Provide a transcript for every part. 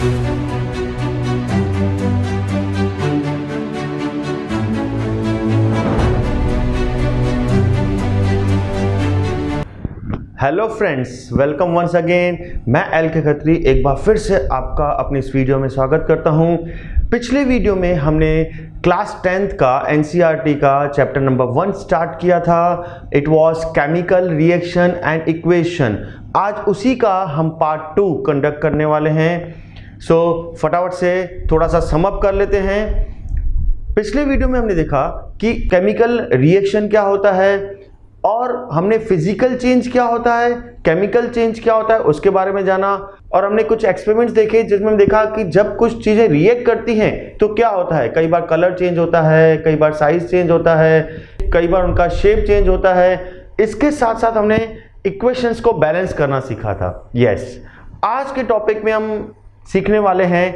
Hello friends, welcome once again. मैं L K Khatri एक बार फिर से आपका अपनी इस वीडियो में स्वागत करता हूं। पिछले वीडियो में हमने क्लास 10th का एनसीईआरटी का चैप्टर नंबर 1 स्टार्ट किया था। It was chemical reaction and equation. आज उसी का हम पार्ट 2 कंडक्ट करने वाले हैं। सो फटाफट से थोड़ा सा सम अप कर लेते हैं। पिछले वीडियो में हमने देखा कि केमिकल रिएक्शन क्या होता है और हमने फिजिकल चेंज क्या होता है, केमिकल चेंज क्या होता है उसके बारे में जाना, और हमने कुछ एक्सपेरिमेंट्स देखे जिसमें हम देखा कि जब कुछ चीज़ें रिएक्ट करती हैं तो क्या होता है। कई बार कलर चेंज होता है, कई बार साइज चेंज होता है, कई बार उनका शेप चेंज होता है। इसके साथ साथ हमने इक्वेशंस को बैलेंस करना सीखा था। यस, आज के टॉपिक में हम सीखने वाले हैं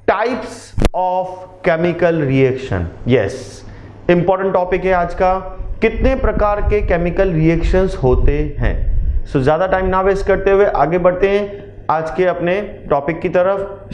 types of chemical reaction. Yes, important topic है आज का। कितने प्रकार के केमिकल रिएक्शंस होते हैं। सो ज़्यादा टाइम ना वेस्ट करते हुए आगे बढ़ते हैं आज के अपने टॉपिक की तरफ।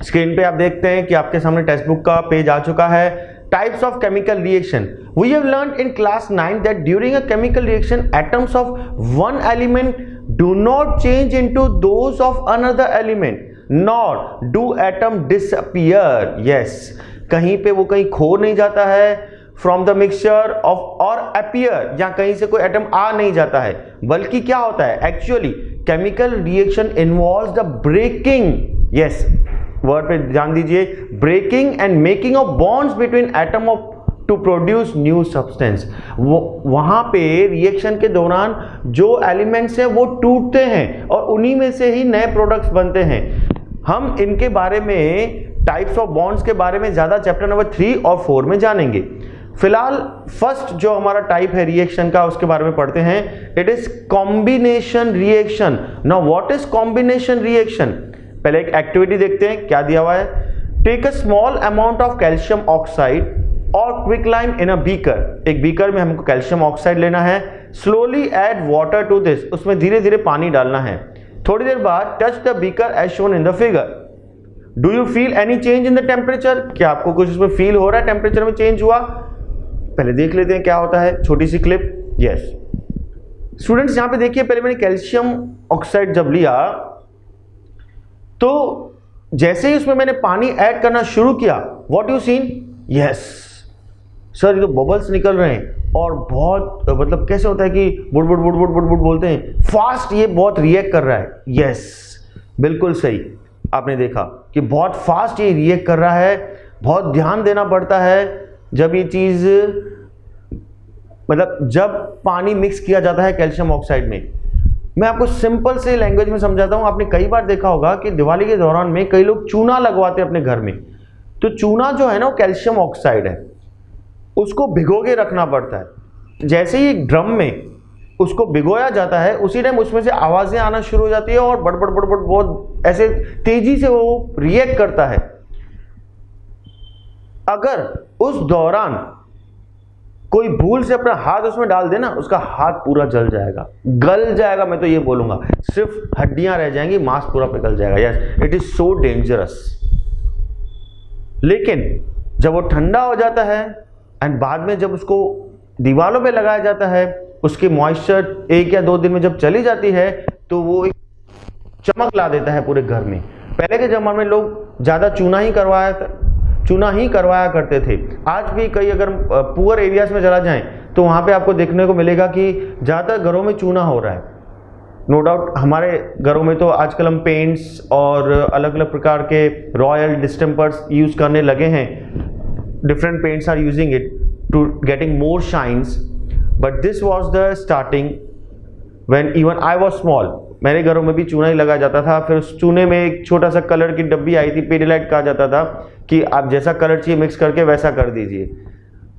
स्क्रीन पे आप देखते हैं कि आपके सामने टेक्स्ट बुक का पेज आ चुका है। Types of chemical reaction. We have learned in class 9 that during a chemical reaction atoms of one element do not change into those of another element not do atom disappear. Yes, कहीं पे वो कहीं खो नहीं जाता है from the mixture of or appear, या कहीं से कोई एटम आ नहीं जाता है, बल्कि क्या होता है actually chemical reaction involves the breaking, yes word पे ध्यान दीजिए, breaking and making of bonds between atom of to produce new substance. वहां पे रिएक्शन के दौरान जो एलिमेंट्स हैं वो टूटते हैं और उन्हीं में से ही नए प्रोडक्ट्स बनते हैं। हम इनके बारे में, टाइप्स ऑफ बॉन्ड्स के बारे में ज्यादा चैप्टर नंबर 3 और 4 में जानेंगे। फिलहाल फर्स्ट जो हमारा टाइप है रिएक्शन का उसके बारे में पढ़ते हैं। It is combination reaction. Now what is combination reaction? पहले एक एक्टिविटी देखते हैं क्या दिया हुआ है। Take a small amount of calcium oxide or quicklime in a beaker. एक बीकर में हमको कैल्शियम ऑक्साइड लेना है। Slowly add water to this, उसमें धीरे धीरे पानी डालना है। थोड़ी देर बाद touch the beaker as shown in the figure. Do you feel any change in the temperature? क्या आपको कुछ उसमें फील हो रहा है, टेम्परेचर में चेंज हुआ? पहले देख लेते हैं क्या होता है, छोटी सी क्लिप। यस स्टूडेंट्स, यहां पे देखिए, पहले मैंने कैल्शियम ऑक्साइड जब लिया तो जैसे ही उसमें मैंने पानी ऐड करना शुरू किया, what you seen? Yes sir, ये तो बबल्स निकल रहे हैं और बहुत, मतलब कैसे होता है कि बुड़ बुड़ बुड़ बुड़ बुड़ बुड़ बोलते हैं, फास्ट ये बहुत रिएक्ट कर रहा है। यस, बिल्कुल सही, आपने देखा कि बहुत फास्ट ये रिएक्ट कर रहा है। बहुत ध्यान देना पड़ता है जब ये चीज, मतलब जब पानी मिक्स किया जाता है कैल्शियम ऑक्साइड में। मैं आपको सिंपल से लैंग्वेज में समझाता हूं। आपने कई बार देखा होगा कि दिवाली के दौरान में कई लोग चूना लगवाते हैं अपने घर में। तो चूना जो है ना, वो कैल्शियम ऑक्साइड है, उसको भिगो के रखना पड़ता है। जैसे ही ड्रम में उसको भिगोया जाता है, उसी टाइम उसमें से आवाजें आना शुरू हो जाती है और बड़बड़ बड़बड़ बहुत ऐसे तेजी से वो रिएक्ट करता है। अगर उस दौरान कोई भूल से अपना हाथ उसमें डाल देना, उसका हाथ पूरा जल जाएगा, गल जाएगा। मैं तो ये बोलूंगा, सिर्फ हड्डियां रह जाएंगी, मांस पूरा पिघल जाएगा। Yes, it is so dangerous. लेकिन जब वो ठंडा हो जाता है एंड बाद में जब उसको दीवारों पे लगाया जाता है, उसकी मॉइस्चर 1 या 2 दिन में जब चली जाती है तो वो एक चमक ला देता है पूरे घर में। पहले के जमाने में लोग ज्यादा चूना ही करवाया करते थे। आज भी कई अगर पुअर एरियाज में चला जाएं तो वहां पे आपको देखने को मिलेगा कि ज्यादातर घरों में चूना हो रहा है। नो डाउट हमारे घरों में तो आजकल हम पेंट्स और अलग अलग प्रकार के रॉयल डिस्टेम्पर्स यूज करने लगे हैं। Different paints are using it to getting more shines, but this was the starting when even I was small. मेरे घरों में भी चूना ही लगा जाता था। फिर उस चूने में एक छोटा सा कलर की डब्बी आई थी, पेडिलाइट कहा जाता था, कि आप जैसा कलर चाहिए मिक्स करके वैसा कर दीजिए।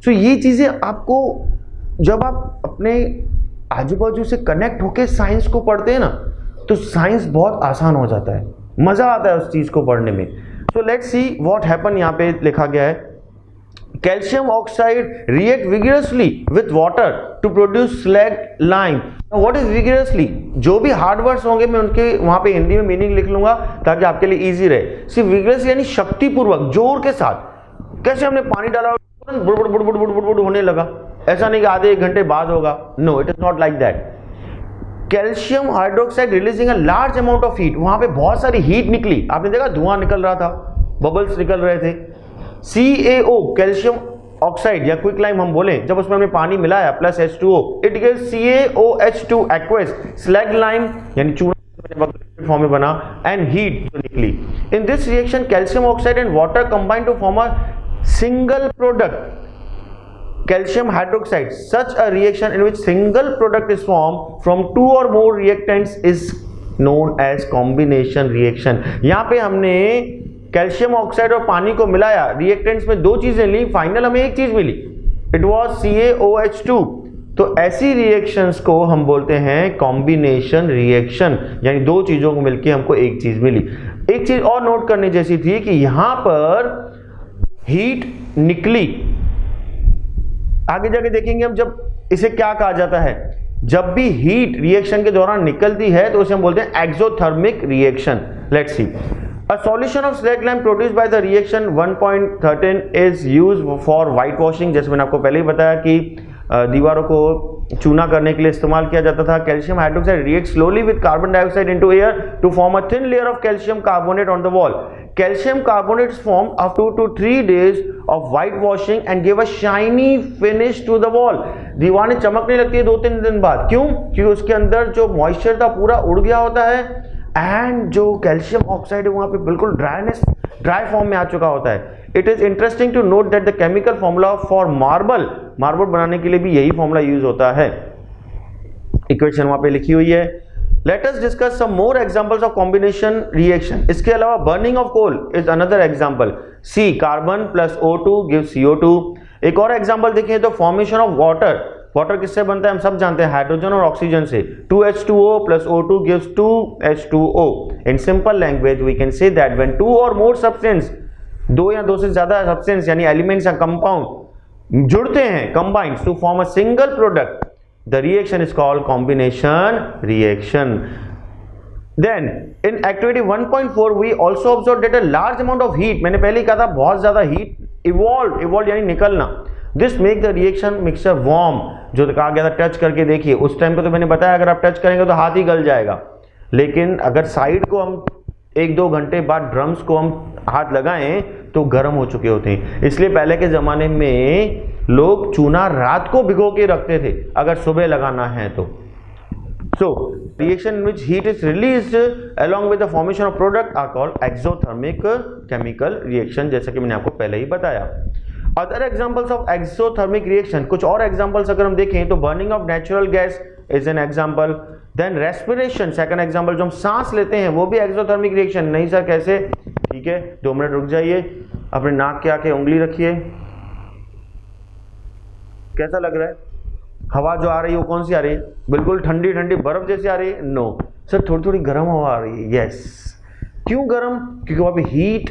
सो ये चीज़ें आपको, जब आप अपने आजू बाजू से कनेक्ट होके साइंस को पढ़ते हैं ना, तो साइंस बहुत आसान हो जाता है, मज़ा आता है उस चीज़ को पढ़ने में। So let's see what happen. यहाँ पे लिखा गया है Calcium oxide react vigorously with water to produce slag lime. Now what is vigorously? जो भी हार्ड वर्ड्स होंगे मैं उनके वहां पे हिंदी में मीनिंग लिख लूंगा ताकि आपके लिए इजी रहे। सिर्फ vigorously यानी शक्तिपूर्वक, जोर के साथ। कैसे हमने पानी डाला बुड़ बुड़ बुड़ बुड़ बुड़ बुड़ होने लगा, ऐसा नहीं कि आधे एक घंटे बाद होगा। No, it is not like that. Calcium hydroxide releasing a large amount of heat, वहां पे बहुत सारी हीट निकली, आपने देखा धुआं निकल रहा था, बबल्स निकल रहे थे। CaO कैल्शियम ऑक्साइड या क्विक लाइम हम बोले, जब उसमें हमने पानी मिलाया plus H2O, it gives CaOH2 aqueous slaked lime यानी चूना फॉर्म में बना एंड हीट जो निकली। In this reaction calcium oxide and water combine to form a single product calcium hydroxide. Such a reaction in which single product is formed from two or more reactants is known as combination reaction. यहाँ पे हमने calcium oxide और पानी को मिलाया, reactants में दो चीजें ली, फाइनल हमें एक चीज मिली, इट वाज CaOH2। तो ऐसी रिएक्शंस को हम बोलते हैं कॉम्बिनेशन रिएक्शन, यानी दो चीजों को मिलकर हमको एक चीज मिली। एक चीज और नोट करनी जैसी थी कि यहां पर हीट निकली, आगे जाके देखेंगे हम जब इसे क्या कहा जाता है। जब भी हीट रिएक्शन के दौरान निकलती है तो उसे हम बोलते हैं exothermic reaction. Let's see, a solution of slag lime produced by the reaction 1.13 is used for white washing. जैसे मैंने आपको पहले ही बताया कि दीवारों को चूना करने के लिए इस्तेमाल किया जाता था। Calcium hydroxide react slowly with carbon dioxide into air to form a thin layer of calcium carbonate on the wall. Calcium carbonate is formed after 2 to 3 days of white washing and give a shiny finish to the wall. दीवार में चमकने लगती है 2-3 दिन बाद। क्यों? क्योंकि उसके अंदर जो मॉइस्चर था पूरा उड़ गया होता है एंड जो कैल्शियम ऑक्साइड है वहां पे बिल्कुल ड्राई फॉर्म में आ चुका होता है। It is interesting to note that the chemical formula for marble बनाने के लिए भी यही फॉर्मूला यूज होता है। इक्वेशन वहां पे लिखी हुई है। Let us discuss some more examples of combination reaction. इसके अलावा burning of coal is another example. C carbon plus O2 gives CO2. एक और एग्जाम्पल देखें तो फॉर्मेशन ऑफ वाटर किससे बनता है हम सब जानते हैं, हाइड्रोजन और ऑक्सीजन से। 2H2O plus O2 gives 2H2O. In simple language we can say that when two or more substance, दो या दो से ज्यादा substance यानी elements या compound जुड़ते हैं combines to form a single product, the reaction is called combination reaction. Then in activity 1.4 we also observed that a large amount of heat, मैंने पहले ही कहा था बहुत ज्यादा heat evolved यानी निकलना, this make the reaction mixture warm, जो कहा गया था टच करके देखिए। उस टाइम पे तो मैंने बताया अगर आप टच करेंगे तो हाथ ही गल जाएगा, लेकिन अगर साइड को हम 1-2 घंटे बाद ड्रम्स को हम हाथ लगाएं तो गर्म हो चुके होते हैं। इसलिए पहले के जमाने में लोग चूना रात को भिगो के रखते थे अगर सुबह लगाना है तो। So reaction in which heat is released along with the formation of product are called exothermic chemical reaction, जैसा कि मैंने आपको पहले ही बताया। Other examples of exothermic reaction, कुछ और examples अगर हम देखें तो burning of natural gas is an example. Then respiration, second example, जो हम सांस लेते हैं वो भी exothermic reaction। नहीं सर कैसे? ठीक है 2 मिनट रुक जाइए, अपने नाक के आके उंगली रखिए, कैसा लग रहा है? हवा जो आ रही है वो कौन सी आ रही है? बिल्कुल ठंडी ठंडी बर्फ जैसी आ रही है? नो सर, थोड़ी थोड़ी गर्म हवा आ रही है। यस, क्यों गर्म? क्योंकि वहाँ पे हीट,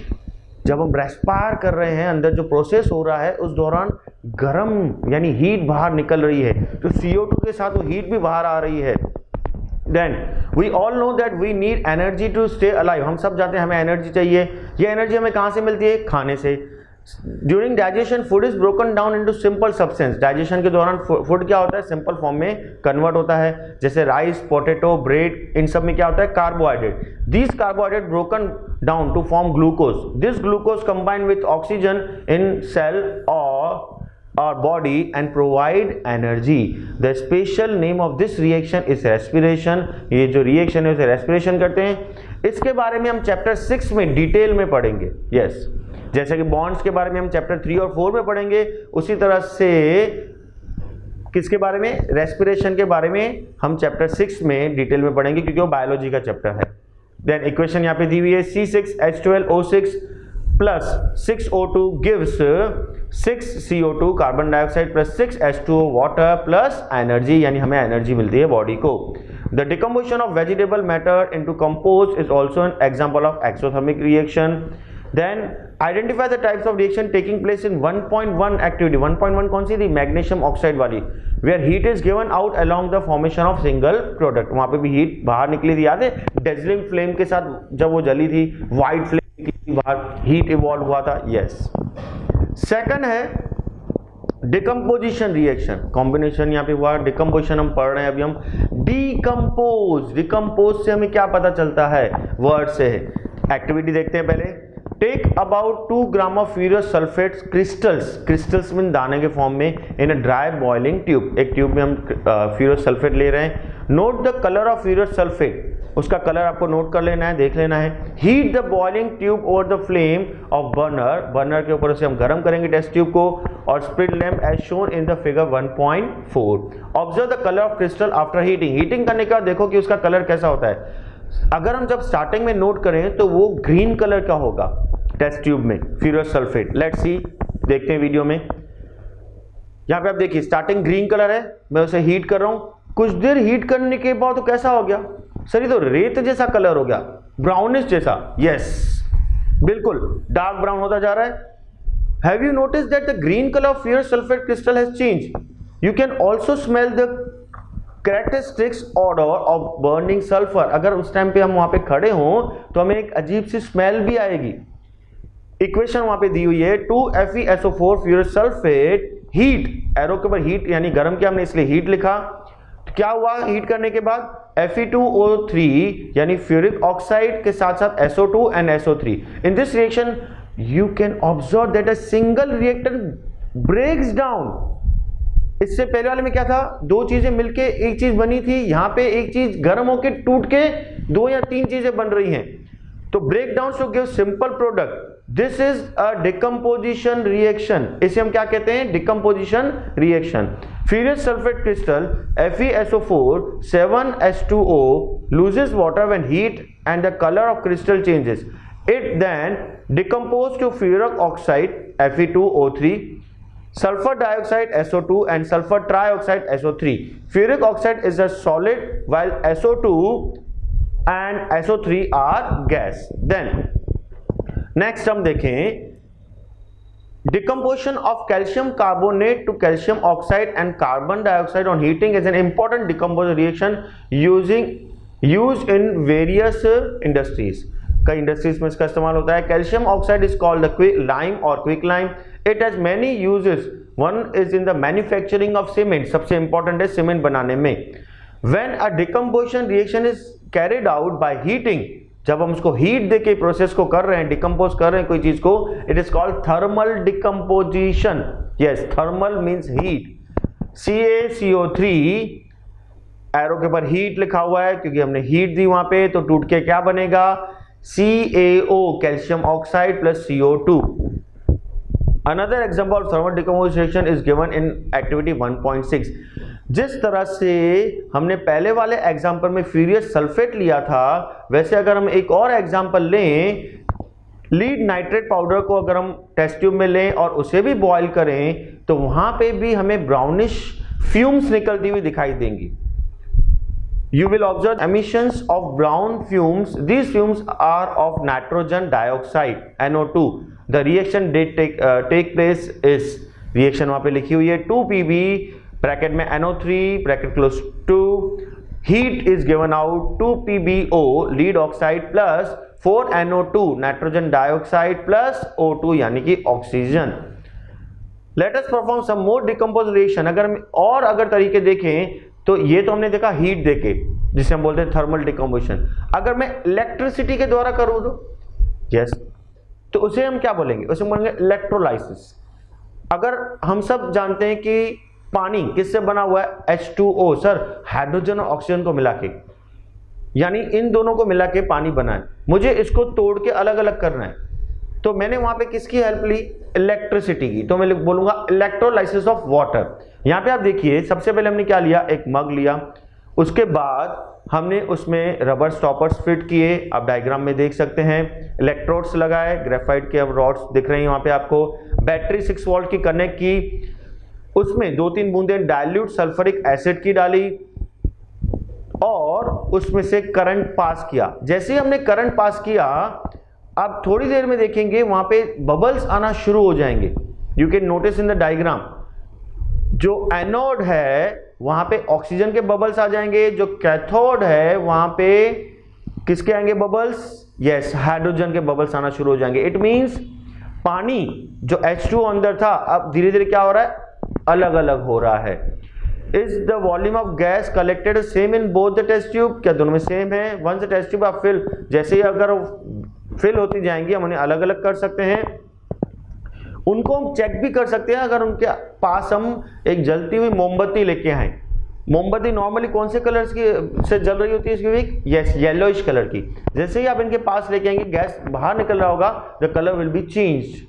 जब हम रेस्पायर कर रहे हैं अंदर जो प्रोसेस हो रहा है उस दौरान गर्म यानी हीट बाहर निकल रही है, तो CO2 के साथ वो हीट भी बाहर आ रही है। Then we all know that we need energy to stay alive. हम सब जानते हैं हमें एनर्जी चाहिए। ये एनर्जी हमें कहाँ से मिलती है? खाने से। During digestion food is broken down into simple substance. Digestion के दौरान फूड क्या होता है? सिंपल फॉर्म में कन्वर्ट होता है, जैसे राइस, पोटैटो, ब्रेड, इन सब में क्या होता है? Carbohydrate. This carbohydrate broken down to form glucose. This glucose combine with oxygen in cell or our body and provide energy. The special name of this reaction is respiration. ये जो reaction है उसे respiration करते हैं। इसके बारे में हम चैप्टर 6 में डिटेल में पढ़ेंगे। यस, जैसे कि बॉन्ड्स के बारे में हम चैप्टर 3 और 4 में पढ़ेंगे, उसी तरह से किसके बारे में? रेस्पिरेशन के बारे में हम चैप्टर 6 में डिटेल में पढ़ेंगे क्योंकि वो बायोलॉजी का चैप्टर है। देन इक्वेशन यहाँ पे दी हुई है, C6H12O6 plus 6O2 gives 6CO2 carbon dioxide plus 6H2O water plus energy, यानी हमें एनर्जी मिलती है बॉडी को। The decomposition of vegetable matter into compost is also an example of exothermic reaction. Then identify the types of reaction taking place in 1.1 activity. 1.1 कौन सी थी? Magnesium oxide वाली, where heat is given out along the formation of single product. वहां पे भी heat बाहर निकली थी, याद है? डेजलिंग फ्लेम के साथ जब वो जली थी, व्हाइट फ्लेम निकली थी बाहर, हीट इवॉल्व हुआ था। यस। सेकंड है डिकम्पोजिशन रिएक्शन, कॉम्बिनेशन यहाँ पे हुआ, डिकम्पोजिशन हम पढ़ रहे हैं अभी हम। डिकम्पोज, डिकम्पोज से हमें क्या पता चलता है? वर्ड से है। एक्टिविटी देखते हैं पहले। Take about 2 gram of ferrous sulphate crystals, crystals mean दाने के फॉर्म में, in a dry boiling tube. एक ट्यूब में हम फ्यूरस सल्फेट ले रहे हैं। Note the colour of ferrous sulphate, उसका कलर आपको नोट कर लेना है, देख लेना है। Heat the boiling tube over the flame of burner, burner के ऊपर से हम गर्म करेंगे टेस्ट ट्यूब को, और split lamp as shown in the figure 1.4। Observe the colour of crystal after heating, heating करने के बाद देखो कि उसका कलर कैसा होता है। अगर हम जब स्टार्टिंग में नोट करें तो वो ग्रीन कलर का होगा टेस्ट ट्यूब में फ्यूरस सल्फेट। लेट्स सी, देखते हैं वीडियो में। यहां पे आप देखिए स्टार्टिंग ग्रीन कलर है, मैं उसे हीट कर रहा हूं, कुछ देर हीट करने के बाद तो कैसा हो गया सर? ये तो रेत जैसा कलर हो गया, ब्राउनिश जैसा। यस, बिल्कुल डार्क ब्राउन होता जा रहा है। Have you notice that the green colour of ferrous sulphate crystal has change? You can also smell the characteristics odour of burning sulphur. अगर उस टाइम पे हम वहां पे खड़े हों तो हमें एक अजीब सी स्मेल भी आएगी। इक्वेशन वहां पे दी हुई है, 2FeSO4 फ्यूरस सल्फेट हीट, एरो के ऊपर हीट यानी गर्म किया हमने इसलिए हीट लिखा। तो क्या हुआ हीट करने के बाद? Fe2O3 यानी फ्यूरिक ऑक्साइड के साथ साथ SO2 and SO3। In this reaction you can observe that a single reactant breaks down. इससे पहले वाले में क्या था? दो चीजें मिलके एक चीज बनी थी, यहां पे एक चीज गर्म होके टूट के 2 या 3 चीजें बन रही हैं। तो break down to give simple product, this is a decomposition reaction. इसे हम क्या कहते हैं? Decomposition reaction. Ferrous sulphate crystal FeSO4 7H2O loses water when heat and the color of crystal changes. It then decomposes to ferric oxide Fe2O3, sulfur dioxide SO2 and sulfur trioxide SO3. Ferric oxide is a solid while SO2 and SO3 are gas. Then next हम देखें decomposition of calcium carbonate to calcium oxide and carbon dioxide on heating is an important decomposition reaction used in various industries. कई industries में इसका इस्तेमाल होता है। Calcium oxide is called the lime और quick lime. It has many uses, one is in the manufacturing of cement, सबसे important है cement बनाने में। When a decomposition reaction is carried out by heating, जब हम उसको हीट देके process को कर रहे हैं, डिकम्पोज कर रहे हैं कोई चीज को, it is called thermal decomposition. Yes, thermal means heat. CaCO3 arrow के ऊपर हीट लिखा हुआ है क्योंकि हमने हीट दी वहां पे, तो टूट के क्या बनेगा? CaO calcium oxide plus CO2। Another example of thermal decomposition is given in activity 1.6। जिस तरह से हमने पहले वाले एग्जांपल में फ्यूरियस सल्फेट लिया था, वैसे अगर हम एक और एग्जांपल लें, लीड नाइट्रेट पाउडर को अगर हम टेस्ट ट्यूब में लें और उसे भी बॉयल करें, तो वहां पे भी हमें ब्राउनिश फ्यूम्स निकलती हुई दिखाई देंगी। You will observe emissions of brown fumes. These fumes are of nitrogen dioxide (NO2). The reaction did take place is, reaction वहाँ पे लिखी हुई है 2Pb ब्रैकेट में NO3 bracket close two, heat is given out 2PbO lead oxide plus 4NO2 nitrogen dioxide plus O2 यानी कि oxygen. Let us perform some more decomposed reaction। अगर तरीके देखें तो ये तो हमने देखा हीट देके, जिसे हम बोलते हैं थर्मल डिकम्पोजिशन। अगर मैं इलेक्ट्रिसिटी के द्वारा करूं तो यस, तो उसे हम क्या बोलेंगे? उसे बोलेंगे इलेक्ट्रोलाइसिस। अगर हम सब जानते हैं कि पानी किससे बना हुआ है? H2O सर, हाइड्रोजन और ऑक्सीजन को मिला के, यानी इन दोनों को मिला के पानी बना है। मुझे इसको तोड़ के अलग अलग करना है, तो मैंने वहां पे किसकी हेल्प ली? इलेक्ट्रिसिटी की। तो मैं बोलूंगा इलेक्ट्रोलाइसिस ऑफ वाटर। यहां पे आप देखिए, सबसे पहले हमने क्या लिया? एक मग लिया, उसके बाद हमने उसमें रबर स्टॉपर्स फिट किए, आप डायग्राम में देख सकते हैं। इलेक्ट्रोड्स लगाए, ग्रेफाइट के अब रॉड्स दिख रही हैं वहां पे आपको। बैटरी 6 वोल्ट की कनेक्ट की, उसमें 2-3 बूंदें डाइल्यूट सल्फ्यूरिक एसिड की डाली और उसमें से करंट पास किया। जैसे ही हमने करंट पास किया, आप थोड़ी देर में देखेंगे वहां पे बबल्स आना शुरू हो जाएंगे। You can notice in the diagram, जो एनोड है वहां पे ऑक्सीजन के बबल्स आ जाएंगे, जो कैथोड है वहां पे किसके आएंगे बबल्स? यस, हाइड्रोजन के बबल्स आना शुरू हो जाएंगे। इट मींस पानी जो H2 अंदर था अब धीरे धीरे क्या हो रहा है? अलग अलग हो रहा है। Is the volume of gas collected same in both the test tube? क्या दोनों में सेम है? वंस द टेस्ट ट्यूब आप फिल, जैसे ही अगर फिल होती जाएंगी हम उन्हें अलग अलग कर सकते हैं। उनको हम चेक भी कर सकते हैं अगर उनके पास हम एक जलती हुई मोमबत्ती लेके आए। मोमबत्ती नॉर्मली कौन से कलर्स की से जल रही होती है इसकी? यस, येलोइश कलर की। जैसे ही आप इनके पास लेके आएंगे गैस बाहर निकल रहा होगा, the colour will be changed.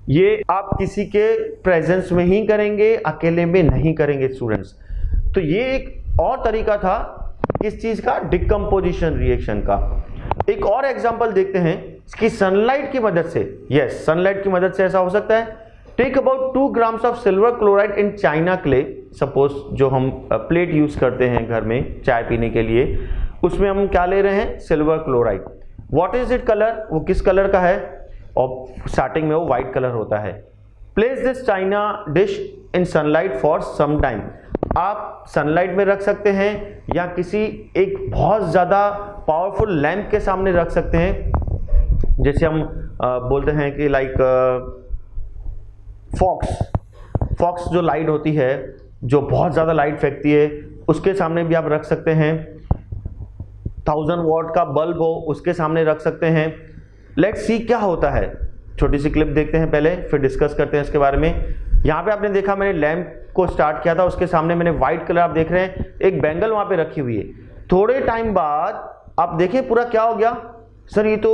ये आप किसी के प्रेजेंस में ही करेंगे, अकेले में नहीं करेंगे स्टूडेंट्स। तो ये एक और तरीका था किस चीज का? डिकम्पोजिशन रिएक्शन का। एक और एग्जांपल देखते हैं कि सनलाइट की मदद से, यस सनलाइट की मदद से ऐसा हो सकता है। Take about 2 grams of silver chloride in china clay. Suppose जो हम प्लेट यूज करते हैं घर में चाय पीने के लिए, उसमें हम क्या ले रहे हैं? Silver chloride. What is it colour? वो किस कलर का है? और स्टार्टिंग में वो व्हाइट कलर होता है। Place this china dish in sunlight for some time. आप सनलाइट में रख सकते हैं या किसी एक बहुत ज्यादा पावरफुल लैंप के सामने रख सकते हैं। जैसे हम बोलते हैं कि लाइक फॉक्स जो लाइट होती है, जो बहुत ज्यादा लाइट फेंकती है, उसके सामने भी आप रख सकते हैं। 1000 वॉट का बल्ब हो उसके सामने रख सकते हैं। लेट्स सी क्या होता है। छोटी सी क्लिप देखते हैं पहले, फिर डिस्कस करते हैं इसके बारे में। यहाँ पे आपने देखा मैंने लैंप को स्टार्ट किया था, उसके सामने मैंने व्हाइट कलर, आप देख रहे हैं एक बैंगल वहां पे रखी हुई है। थोड़े टाइम बाद आप देखिए पूरा क्या हो गया? सर ये तो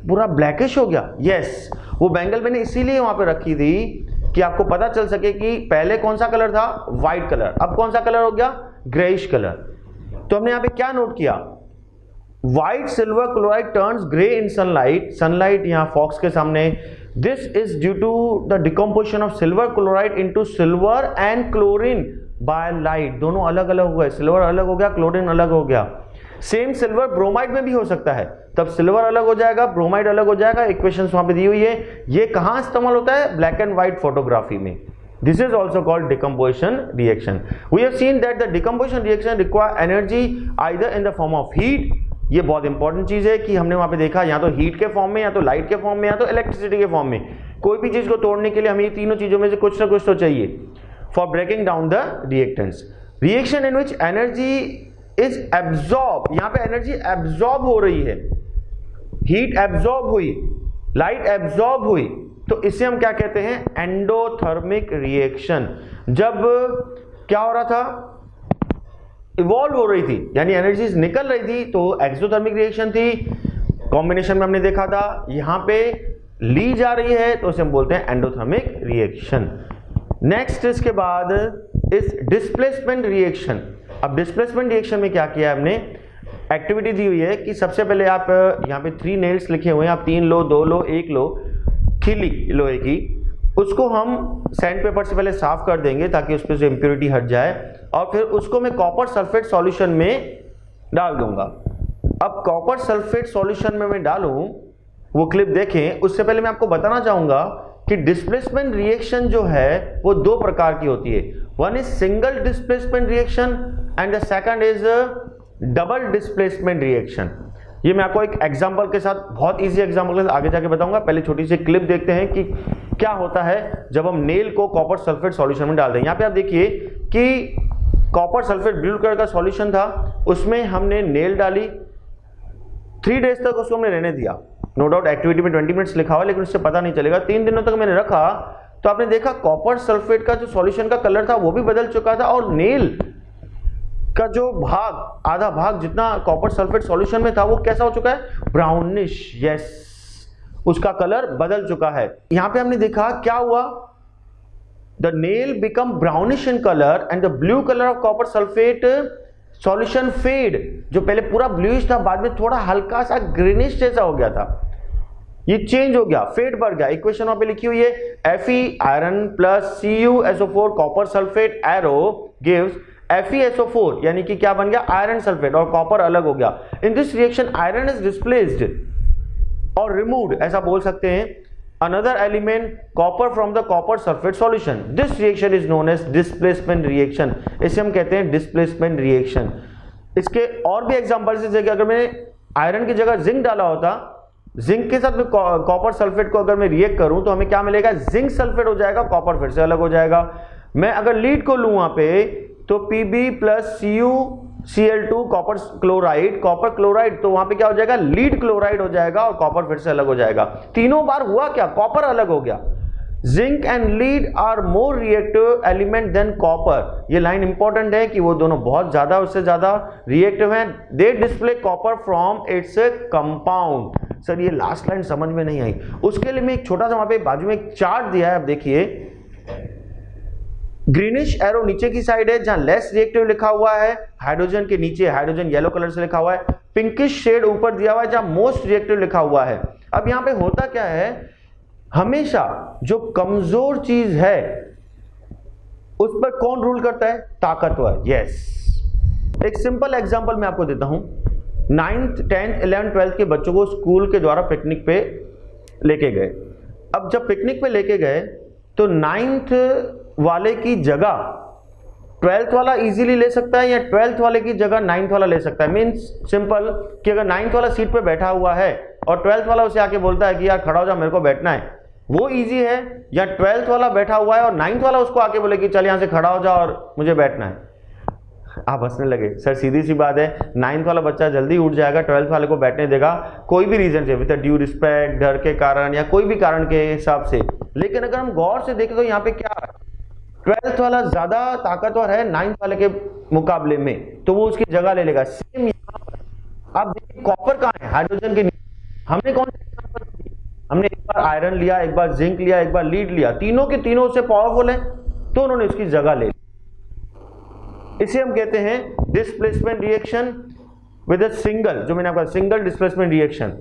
पूरा ब्लैकिश हो गया। यस, वो बैंगल मैंने इसीलिए वहां पे रखी थी कि आपको पता चल सके कि पहले कौन सा कलर था? व्हाइट कलर, अब कौन सा कलर हो गया? Greyish colour. तो हमने यहाँ पे क्या नोट किया? White silver chloride turns grey in sunlight. Sunlight यहाँ फॉक्स के सामने। This is due to the decomposition of silver chloride into silver and chlorine by light. दोनों अलग अलग हो गए, सिल्वर अलग हो गया, क्लोरीन अलग हो गया। सेम सिल्वर ब्रोमाइड में भी हो सकता है, तब सिल्वर अलग हो जाएगा, ब्रोमाइड अलग हो जाएगा। इक्वेशंस वहां पे दी हुई है। ये कहां इस्तेमाल होता है? ब्लैक एंड व्हाइट फोटोग्राफी में। This is also called decomposition reaction. We have seen that the decomposition reaction require energy either in the form of heat. ये बहुत इंपॉर्टेंट चीज है कि हमने वहां पे देखा, या तो हीट के फॉर्म में, या तो लाइट के फॉर्म में, या तो इलेक्ट्रिसिटी के फॉर्म में। कोई भी चीज को तोड़ने के लिए हमें ये तीनों चीजों में से कुछ ना कुछ तो चाहिए। For breaking down the reactants, reaction in which energy is absorb. यहां पे एनर्जी एब्जॉर्ब हो रही है, हीट एब्जॉर्ब हुई, लाइट एब्जॉर्ब हुई, तो इसे हम क्या कहते हैं? Endothermic reaction. जब क्या हो रहा था? इवॉल्व हो रही थी, यानी एनर्जी निकल रही थी, तो एक्सोथर्मिक रिएक्शन थी। कॉम्बिनेशन में हमने देखा था, यहां पे ली जा रही है तो उसे हम बोलते हैं एंडोथर्मिक रिएक्शन। नेक्स्ट इसके बाद इस डिस्प्लेसमेंट रिएक्शन। अब डिस्प्लेसमेंट रिएक्शन में क्या किया हमने? एक्टिविटी दी हुई है कि सबसे पहले आप यहाँ पे 3 नेल्स लिखे हुए हैं, आप 3 लो, 2 लो, 1 लो, खिली लोहे की, उसको हम सैंड पेपर से पहले साफ कर देंगे ताकि उस पर से इम्प्योरिटी हट जाए, और फिर उसको मैं कॉपर सल्फेट सॉल्यूशन में डाल दूंगा। अब कॉपर सल्फेट सॉल्यूशन में मैं डालूं, वो क्लिप देखें, उससे पहले मैं आपको बताना चाहूंगा कि डिस्प्लेसमेंट रिएक्शन जो है वो 2 प्रकार की होती है। One is single displacement reaction and the second is double displacement reaction. ये मैं आपको एक एग्जांपल के साथ, बहुत इजी एग्जांपल के साथ आगे जाके बताऊंगा। पहले छोटी सी क्लिप देखते हैं कि क्या होता है जब हम नेल को कॉपर सल्फेट सॉल्यूशन में डाल दें। यहाँ पे आप देखिए कि कॉपर सल्फेट ब्लू कलर का सॉल्यूशन था, उसमें हमने नेल डाली, 3 डेज तक उसको हमने रहने दिया। नो डाउट एक्टिविटी में 20 मिनट्स लिखा हुआ, लेकिन उससे पता नहीं चलेगा। 3 दिनों तक मैंने रखा तो आपने देखा कॉपर सल्फेट का जो सॉल्यूशन का कलर था वो भी बदल चुका था, और नेल का जो भाग, आधा भाग जितना कॉपर सल्फेट सॉल्यूशन में था वो कैसा हो चुका है? ब्राउनिश। यस, उसका कलर बदल चुका है। यहां पे हमने देखा क्या हुआ? The nail become brownish in colour and the blue colour of copper sulphate solution fade. जो पहले पूरा ब्लूइश था, बाद में थोड़ा हल्का सा ग्रीनिश जैसा हो गया था, ये चेंज हो गया, फेड बढ़ गया। इक्वेशन वहां पे लिखी हुई है Fe iron plus CuSO4 copper sulphate arrow gives FeSO4, यानी कि क्या बन गया? आयरन सल्फेट, और कॉपर अलग हो गया। इन this reaction iron is displaced. और रिमूव्ड, ऐसा बोल सकते हैं, another element copper from the copper sulfate solution. This reaction is known as displacement reaction. इसे हम कहते हैं displacement reaction. इसके और भी एग्जांपल्स जैसे कि अगर मैंने आयरन की जगह जिंक डाला होता, जिंक के साथ कॉपर सल्फेट को अगर मैं रिएक्ट करूं तो हमें क्या मिलेगा, जिंक सल्फेट हो जाएगा, कॉपर फिर से अलग हो जाएगा। मैं अगर लीड को लूं वहां पे तो Pb plus CuCl2 copper chloride, तो वहां पे क्या हो जाएगा, लीड क्लोराइड हो जाएगा और कॉपर फिर से अलग हो जाएगा। तीनों बार हुआ क्या, कॉपर अलग हो गया। Zinc and lead are more reactive element than copper. ये लाइन इंपॉर्टेंट है कि वो दोनों बहुत ज्यादा, उससे ज्यादा रिएक्टिव हैं। They displace copper from its compound. Sir ये लास्ट लाइन समझ में नहीं आई, उसके लिए मैं एक छोटा सा वहां पे बाजू में एक चार्ट दिया है, आप देखिए। ग्रीनिश एरो नीचे की साइड है जहां लेस रिएक्टिव लिखा हुआ है, हाइड्रोजन के नीचे हाइड्रोजन येलो कलर से लिखा हुआ है। पिंकिश शेड ऊपर दिया हुआ है जहां मोस्ट रिएक्टिव लिखा हुआ है। अब यहां पे होता क्या है, हमेशा जो कमजोर चीज है उस पर कौन रूल करता है, ताकतवर। यस, एक सिंपल एग्जांपल मैं आपको देता हूं। 9th 10th 11th 12th के बच्चों को स्कूल के द्वारा पिकनिक पे लेके गए। अब जब पिकनिक पे लेके गए तो 9th वाले की जगह 12th वाला इजीली ले सकता है या 12th वाले की जगह 9th वाला ले सकता है। मींस सिंपल कि अगर 9th वाला सीट पे बैठा हुआ है और 12th वाला उसे आके बोलता है कि यार खड़ा हो जा, मेरे को बैठना है, वो इजी है, या 12th वाला बैठा हुआ है और 9th वाला उसको आके बोले कि चल यहां से खड़ा हो जा और मुझे बैठना है। आप हंसने लगे, सर सीधी सी बात है, 9th वाला बच्चा जल्दी उठ जाएगा, 12th वाले को बैठने देगा, कोई भी रीजन से, विद ड्यू रिस्पेक्ट, डर के कारण या कोई भी कारण के हिसाब से। लेकिन अगर हम गौर से देखें तो यहाँ पे क्या है, 12th वाला ज्यादा ताकतवर है 9th वाले के मुकाबले में, तो वो उसकी जगह ले लेगा। सेम यहाँ पर आप देखिए, कॉपर कहाँ है, हाइड्रोजन के नीचे। हमने कौन सा एग्जांपल लिया, हमने एक बार आयरन लिया, एक बार जिंक लिया, एक बार लीड लिया, तीनों के तीनों उससे पावरफुल है, तो उन्होंने उसकी जगह ले ली। इसे हम कहते हैं displacement reaction with a single, जो मैंने आपका सिंगल डिस्प्लेसमेंट रिएक्शन,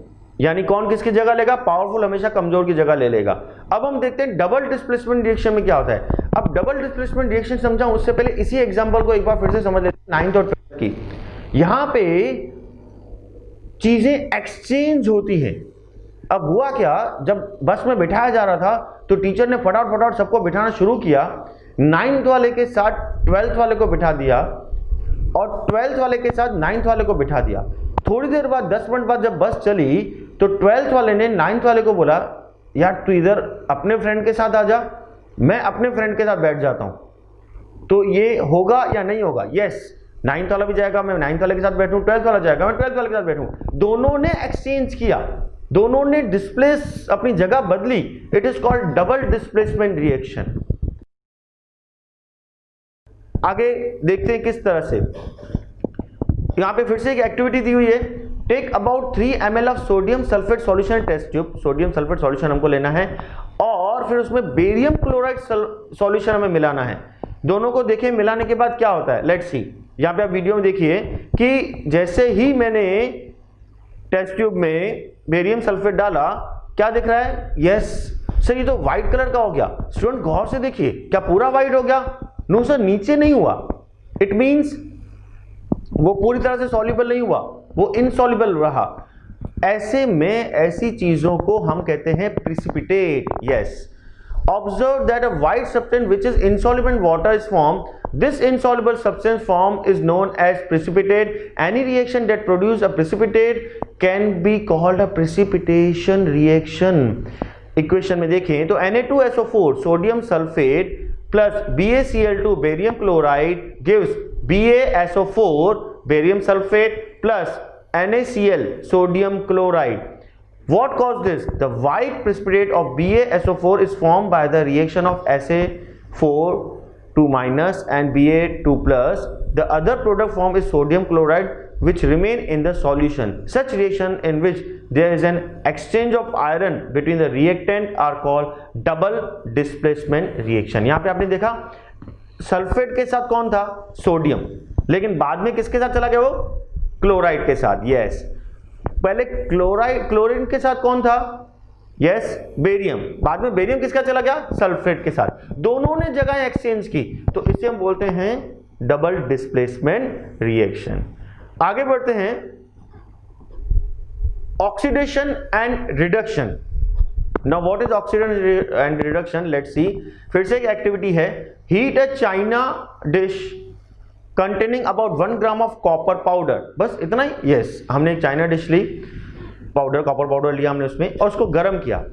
यानी कौन किसकी जगह लेगा, पावरफुल हमेशा कमजोर की जगह ले लेगा। अब हम देखते हैं डबल डिस्प्लेसमेंट रिएक्शन में क्या होता है। अब डबल डिस्प्लेसमेंट रिएक्शन समझाऊं उससे पहले इसी एग्जांपल को एक बार फिर से समझ लेते हैं 9th और 12th की। यहां पे चीजें एक्सचेंज होती है। अब हुआ क्या, जब बस में बिठाया जा रहा था तो टीचर ने फटाफट सबको बिठाना शुरू किया। 9th वाले के साथ 12th वाले को बिठा दिया और 12th वाले के साथ 9th वाले को बिठा दिया। थोड़ी देर बाद 10 मिनट बाद जब बस चली तो 12th वाले ने 9th वाले को बोला, यार तू इधर अपने फ्रेंड के साथ आ जा, मैं अपने फ्रेंड के साथ बैठ जाता हूं। तो ये होगा या नहीं होगा, यस, 9th वाला भी जाएगा, मैं 9th वाले के साथ बैठूं, 12th वाला जाएगा, मैं 12th वाले के साथ बैठूं। दोनों ने एक्सचेंज किया, दोनों ने डिस्प्लेस अपनी जगह बदली। It is called double displacement reaction. आगे देखते हैं किस तरह से। यहां पे फिर से एक एक्टिविटी दी हुई है, take about 3 ml of sodium sulphate solution test tube. Sodium sulphate solution हमको लेना है और फिर उसमें बेरियम क्लोराइड सॉल्यूशन हमें मिलाना है। दोनों को देखें, मिलाने के बाद क्या होता है, लेट्स सी। यहां पे आप वीडियो में देखिए कि जैसे ही मैंने टेस्ट ट्यूब में बेरियम सल्फेट डाला, क्या दिख रहा है, यस सर ये तो व्हाइट कलर का हो गया। स्टूडेंट गौर से देखिए, क्या पूरा व्हाइट हो गया, नो सर नीचे नहीं हुआ। इट मींस वो पूरी तरह से सॉल्युबल नहीं हुआ, वो इनसॉल्युबल रहा। ऐसे में ऐसी चीजों को हम कहते हैं precipitate. Yes, observe that a white substance which is insoluble in water is formed. This insoluble substance form is known as precipitate. Any reaction that produce a precipitate can be called a precipitation reaction. Equation में देखें तो Na2SO4 sodium sulfate plus BaCl2 barium chloride gives BaSO4 barium sulfate plus NaCl sodium chloride. What caused this? The white precipitate of BaSO4 is formed by the reaction of SA4 and Ba2+. The other product formed is sodium chloride which remain in the solution. Such reaction in which there is an exchange of iron between the reactant are called double displacement reaction. यहाँ पे आपने देखा sulphate के साथ कौन था, sodium, लेकिन बाद में किसके साथ चला गया, वो क्लोराइड के साथ। यस, पहले क्लोरीन के साथ कौन था, यस बेरियम, बाद में बेरियम किसका चला गया, सल्फेट के साथ। दोनों ने जगह एक्सचेंज की, तो इसे हम बोलते हैं डबल डिस्प्लेसमेंट रिएक्शन। आगे बढ़ते हैं oxidation and reduction. Now what is oxidation and reduction, let's see. फिर से एक एक्टिविटी है. Heat a China dish containing about 1 gram of copper powder. बस इतना ही. यस, हमने एक चाइना डिश ली, पाउडर, कॉपर पाउडर लिया हमने उसमें और उसको गर्म किया.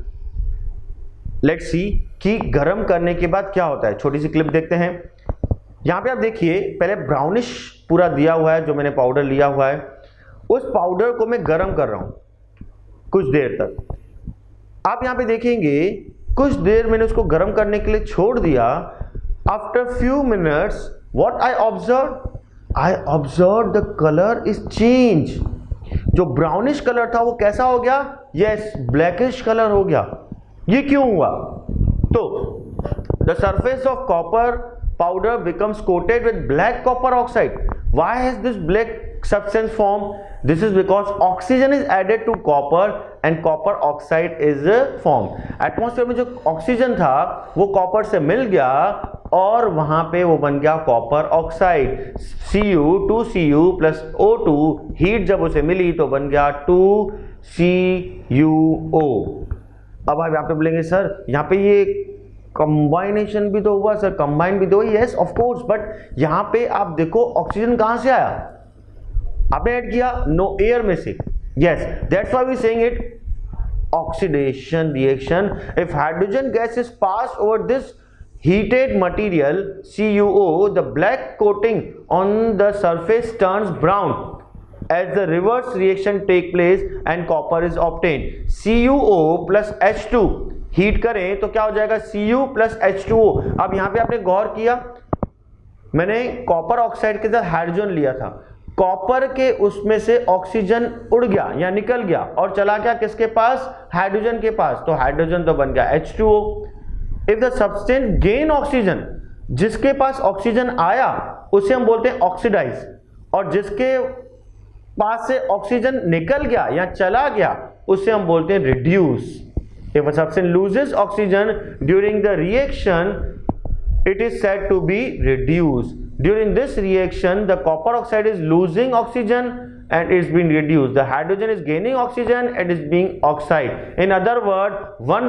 लेट्स सी कि गर्म करने के बाद क्या होता है. छोटी सी क्लिप देखते हैं. यहां पे आप देखिए, पहले ब्राउनिश पूरा दिया हुआ है जो मैंने पाउडर लिया हुआ है. उस पाउडर को मैं गर्म कर रहा हूं कुछ देर तक. आप यहां पे देखेंगे कुछ देर मैंने उसको गर्म करने के लिए छोड़ दिया. After few minutes what I observe the colour is change. जो ब्राउनिश कलर था वो कैसा हो गया? यस, ब्लैकिश कलर हो गया. ये क्यों हुआ? तो the surface of copper powder becomes coated with black copper oxide. Why has this black substance formed? This is because oxygen is added to copper and copper oxide is formed. Atmosphere में जो oxygen था वो copper से मिल गया और वहां पे वो बन गया copper oxide. Cu 2Cu plus O2, heat जब उसे मिली तो बन गया 2CuO. अब आप यहाँ पे बोलेंगे सर यहाँ पे ये कंबाइनेशन भी तो हुआ. सर कंबाइन भी तो हुआ. यस ऑफ कोर्स, बट यहां पे आप देखो ऑक्सीजन कहां से आया? आपने ऐड किया? नो, एयर में से. Yes, that's why we saying it oxidation reaction. If hydrogen gas is pass over this heated material CuO, the black coating on the surface turns brown as the reverse reaction take place and copper is obtained. CuO plus H2 heat करें तो क्या हो जाएगा? Cu plus H2O. अब यहां पे आपने गौर किया, मैंने कॉपर ऑक्साइड के साथ हाइड्रोजन लिया था. कॉपर के उसमें से ऑक्सीजन उड़ गया या निकल गया और चला गया किसके पास? हाइड्रोजन के पास. तो हाइड्रोजन तो बन गया H2O. If the substance gain oxygen, जिसके पास ऑक्सीजन आया उसे हम बोलते हैं ऑक्सीडाइज, और जिसके पास से ऑक्सीजन निकल गया या चला गया उसे हम बोलते हैं reduce. If a substance loses oxygen during the reaction, it is said to be reduced. During this reaction, the copper oxide is losing oxygen and it's being reduced. The hydrogen is gaining oxygen and is being oxide. In other words, one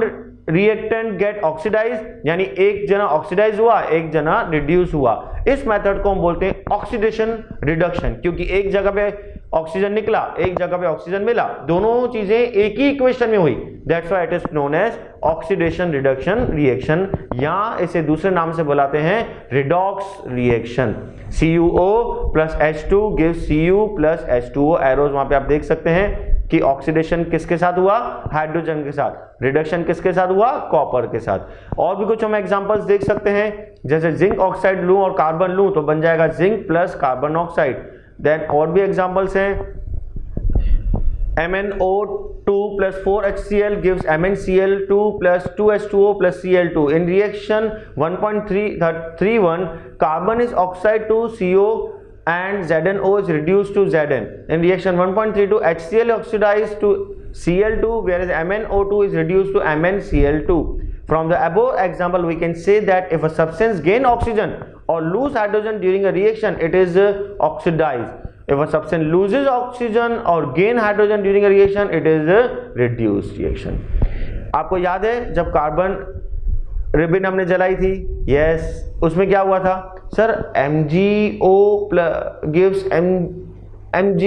reactant get oxidized, यानी एक जना oxidise हुआ, एक जना reduce हुआ. इस method को हम बोलते हैं ऑक्सीडेशन रिडक्शन, क्योंकि एक जगह पे ऑक्सीजन निकला, एक जगह पे ऑक्सीजन मिला, दोनों चीजें एक ही इक्वेशन में हुई. That's why it is known as oxidation reduction reaction, या इसे दूसरे नाम से बुलाते हैं redox reaction. CuO plus H2 gives Cu plus H2O. Arrows वहां पे आप देख सकते हैं कि ऑक्सीडेशन किसके साथ हुआ? हाइड्रोजन के साथ. रिडक्शन किसके साथ हुआ? कॉपर के साथ. और भी कुछ हम एग्जांपल्स देख सकते हैं, जैसे जिंक ऑक्साइड लूं और कार्बन लूं तो बन जाएगा zinc plus carbon oxide. Then और भी एग्जांपल्स हैं, MnO2 plus 4HCl gives MnCl2 plus 2H2O plus Cl2. In reaction 1.31, carbon is oxide to CO and ZnO is reduced to Zn. In reaction 1.32, HCl oxidized to Cl2, whereas MnO2 is reduced to MnCl2. From the above example, we can say that if a substance gain oxygen or lose hydrogen during a reaction, it is oxidized. If a substance loses oxygen or gain hydrogen during a reaction, it is a reduced reaction. आपको याद है जब carbon ribbon हमने जलाई थी? Yes, उसमें क्या हुआ था? Sir MgO gives Mg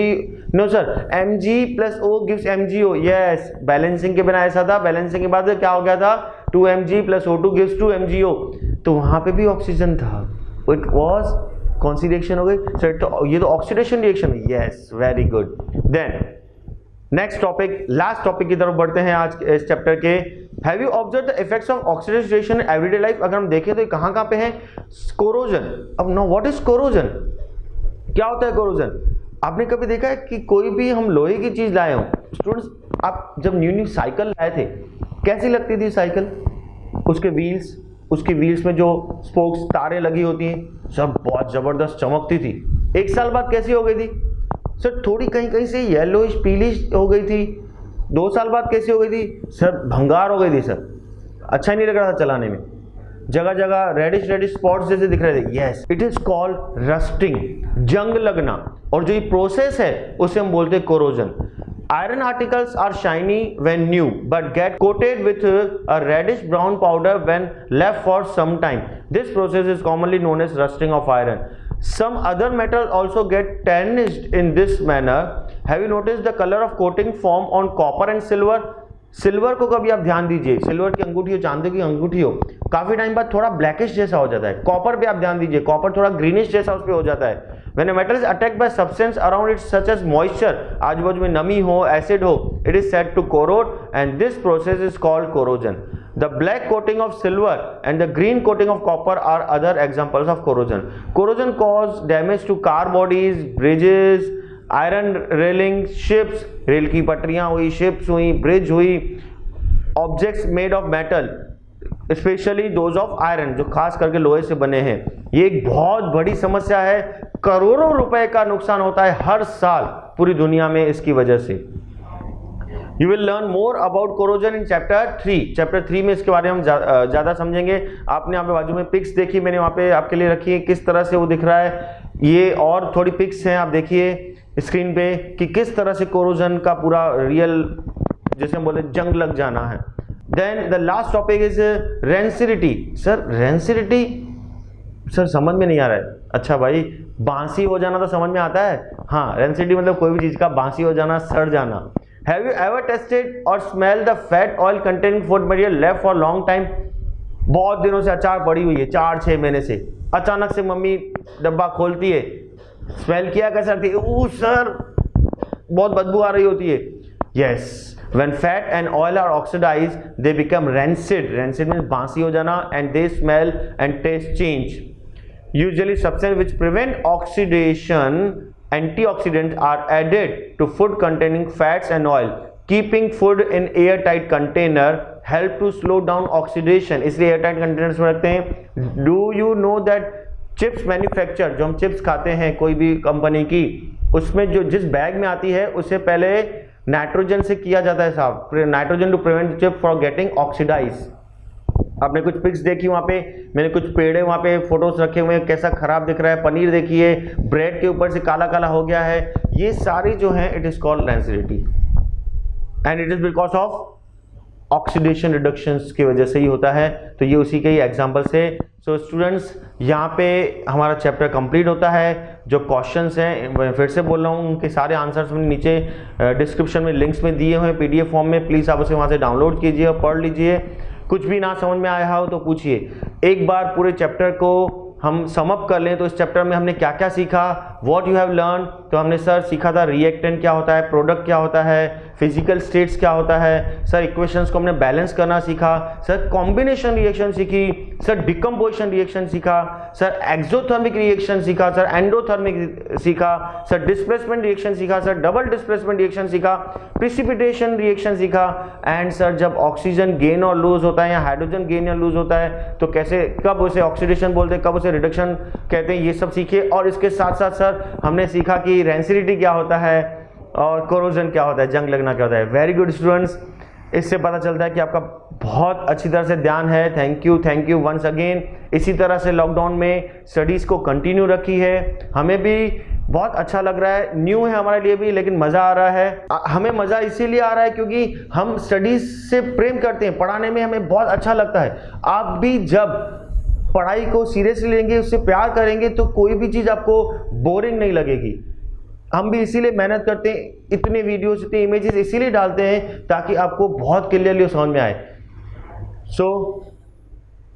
plus O gives MgO. Yes, balancing के बिना ऐसा था. बैलेंसिंग के बाद क्या हो गया था? 2Mg plus O2 gives 2MgO. तो वहां पे भी ऑक्सीजन था. इट वॉज कौन सी रिएक्शन हो गई सर? तो ये तो ऑक्सीडेशन रिएक्शन है. Yes, very good. Then next topic, last topic की तरफ बढ़ते हैं आज इस चैप्टर के. Have you observe the effects of oxidation reaction in everyday life? अगर हम देखें तो कहां कहां पे है? कोरोजन. अब नो, व्हाट इज कोरोजन? क्या होता है कोरोजन? आपने कभी देखा है कि कोई भी हम लोहे की चीज लाए हो? स्टूडेंट्स, आप जब न्यू साइकिल लाए थे कैसी लगती थी साइकिल? उसके व्हील्स में जो स्पोक्स तारें लगी होती हैं सब बहुत जबरदस्त चमकती थी. एक साल बाद कैसी हो गई थी? सर थोड़ी कहीं कहीं से येलोइश पीलिश हो गई थी. 2 साल बाद कैसी हो गई थी? सर भंगार हो गई थी. सर अच्छा नहीं लग रहा था चलाने में. जगह जगह रेडिश स्पॉट्स जैसे दिख रहे थे. Yes, it is called rusting, जंग लगना. और जो ये प्रोसेस है उसे हम बोलते हैं corrosion. Iron articles are shiny when new but get coated with a reddish brown powder when left for some time. This process is commonly known as rusting of iron. Some other metals also get tarnished in this manner. Have you noticed the color of coating form on copper and silver? Silver को कभी आप ध्यान दीजिए, silver की अंगूठी हो, चांदी की अंगूठी हो, काफी टाइम बाद थोड़ा ब्लैकिश जैसा हो जाता है. कॉपर पे आप ध्यान दीजिए, कॉपर थोड़ा ग्रीनिश जैसा उस पे हो जाता है. When a metal is attacked by substance around it such as moisture, आजू बाजू में नमी हो, एसिड हो, it is said to corrode and this process is called corrosion. The black coating of silver and the green coating of copper are other examples of corrosion. Corrosion causes damage to car bodies, bridges, iron railing, ships, rail की पटरियां हुई, ships हुई, bridge हुई, objects made of metal specially those of iron, जो खास करके लोहे से बने हैं. ये एक बहुत बड़ी समस्या है. करोड़ों रुपए का नुकसान होता है हर साल पूरी दुनिया में इसकी वजह से. You will learn more about corrosion in chapter 3. Chapter 3 में इसके बारे में हम ज़्यादा समझेंगे. आपने यहाँ पे बाजू में पिक्स देखी, मैंने वहाँ पे आपके लिए रखी है, किस तरह से वो दिख रहा है. ये और थोड़ी पिक्स हैं, आप देखिए स्क्रीन पे कि किस तरह से कोरोजन का पूरा रियल, जैसे हम बोलते जंग लग जाना है. Then the last topic is rancidity. Sir rancidity, sir समझ में नहीं आ रहा है. अच्छा भाई, बांसी हो जाना तो समझ में आता है. हाँ, रेंसिडिटी मतलब कोई भी चीज़ का बांसी हो जाना, सड़ जाना. हैव यू एवर टेस्टेड और smell the fat oil containing food material left for long time? बहुत दिनों से अचार पड़ी हुई है, 4-6 महीने से, अचानक से मम्मी डब्बा खोलती है, स्मेल किया कैसे लगती है, ओह सर बहुत बदबू आ रही होती है. Yes, when fat and oil are oxidised they become rancid. Rancid means बांसी हो जाना and they smell and taste change. Usually substance which prevent oxidation, antioxidants are added to food containing fats and oil. Keeping food in airtight container help to slow down oxidation. इसलिए airtight containers में रखते हैं. Do you know that chips manufacture, जो हम chips खाते हैं कोई भी कंपनी की, उसमें जो जिस बैग में आती है उससे पहले नाइट्रोजन से किया जाता है साफ, nitrogen to prevent chip from getting oxidise. आपने कुछ पिक्स देखी, वहाँ पे मैंने कुछ पेड़े वहाँ पे फोटोज रखे हुए हैं, कैसा खराब दिख रहा है. पनीर देखिए, ब्रेड के ऊपर से काला काला हो गया है. ये सारी जो है it is called rancidity and it is because of oxidation reductions की वजह से ही होता है. तो ये उसी के ही एग्जांपल्स है. सो स्टूडेंट्स, यहाँ पे हमारा चैप्टर कंप्लीट होता है. जो क्वेश्चंस हैं, मैं फिर से बोल रहा हूँ, उनके सारे आंसर्स मैंने नीचे डिस्क्रिप्शन में लिंक्स में दिए हुए हैं PDF फॉर्म में. प्लीज़ आप उसे वहाँ से डाउनलोड कीजिए और पढ़ लीजिए. कुछ भी ना समझ में आया हो तो पूछिए. एक बार पूरे चैप्टर को हम समअप कर लें तो इस चैप्टर में हमने क्या क्या सीखा, व्हाट यू हैव लर्न. तो हमने सर सीखा था रिएक्टेंट क्या होता है, प्रोडक्ट क्या होता है, फिजिकल स्टेट्स क्या होता है. सर इक्वेशंस को हमने बैलेंस करना सीखा. सर कॉम्बिनेशन रिएक्शन सीखी. सर डिकम्पोजिशन रिएक्शन सीखा. सर एक्सोथर्मिक रिएक्शन सीखा. सर एंडोथर्मिक सीखा. सर डिस्प्लेसमेंट रिएक्शन सीखा. सर डबल डिस्प्लेसमेंट रिएक्शन सीखा. प्रिसिपिटेशन रिएक्शन सीखा. एंड सर जब ऑक्सीजन गेन और लूज होता है या हाइड्रोजन गेन या लूज होता है तो कैसे, कब उसे ऑक्सीडेशन बोलते हैं, कब उसे रिडक्शन कहते हैं, ये सब सीखे. और इसके साथ साथ सर हमने सीखा कि रेंसिडिटी क्या होता है और कोरोजन क्या होता है, जंग लगना क्या होता है. वेरी गुड स्टूडेंट्स, इससे पता चलता है कि आपका बहुत अच्छी तरह से ध्यान है. Thank you once again. इसी तरह से लॉकडाउन में स्टडीज़ को कंटिन्यू रखी है. हमें भी बहुत अच्छा लग रहा है, न्यू है हमारे लिए भी, लेकिन मज़ा आ रहा है. हमें मज़ा इसीलिए आ रहा है क्योंकि हम स्टडीज़ से प्रेम करते हैं, पढ़ाने में हमें बहुत अच्छा लगता है. आप भी जब पढ़ाई को सीरियसली लेंगे, उससे प्यार करेंगे तो कोई भी चीज़ आपको बोरिंग नहीं लगेगी. हम भी इसीलिए मेहनत करते हैं, इतने वीडियोस, इतने इमेजेस इसीलिए डालते हैं ताकि आपको बहुत क्लियरली समझ में आए. सो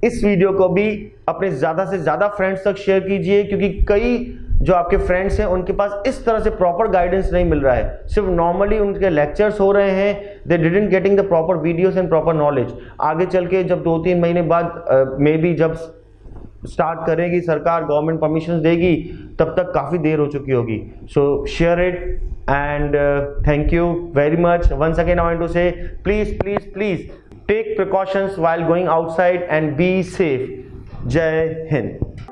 इस वीडियो को भी अपने ज़्यादा से ज़्यादा फ्रेंड्स तक शेयर कीजिए क्योंकि कई जो आपके फ्रेंड्स हैं उनके पास इस तरह से प्रॉपर गाइडेंस नहीं मिल रहा है. सिर्फ नॉर्मली उनके लेक्चर्स हो रहे हैं, they didn't getting the proper videos and proper knowledge. आगे चल के जब 2-3 महीने बाद मे बी जब स्टार्ट करेगी सरकार, गवर्नमेंट परमिशन देगी, तब तक काफ़ी देर हो चुकी होगी. So share it and thank you very much. Once again I want to say please take precautions while going outside and be safe. जय हिंद.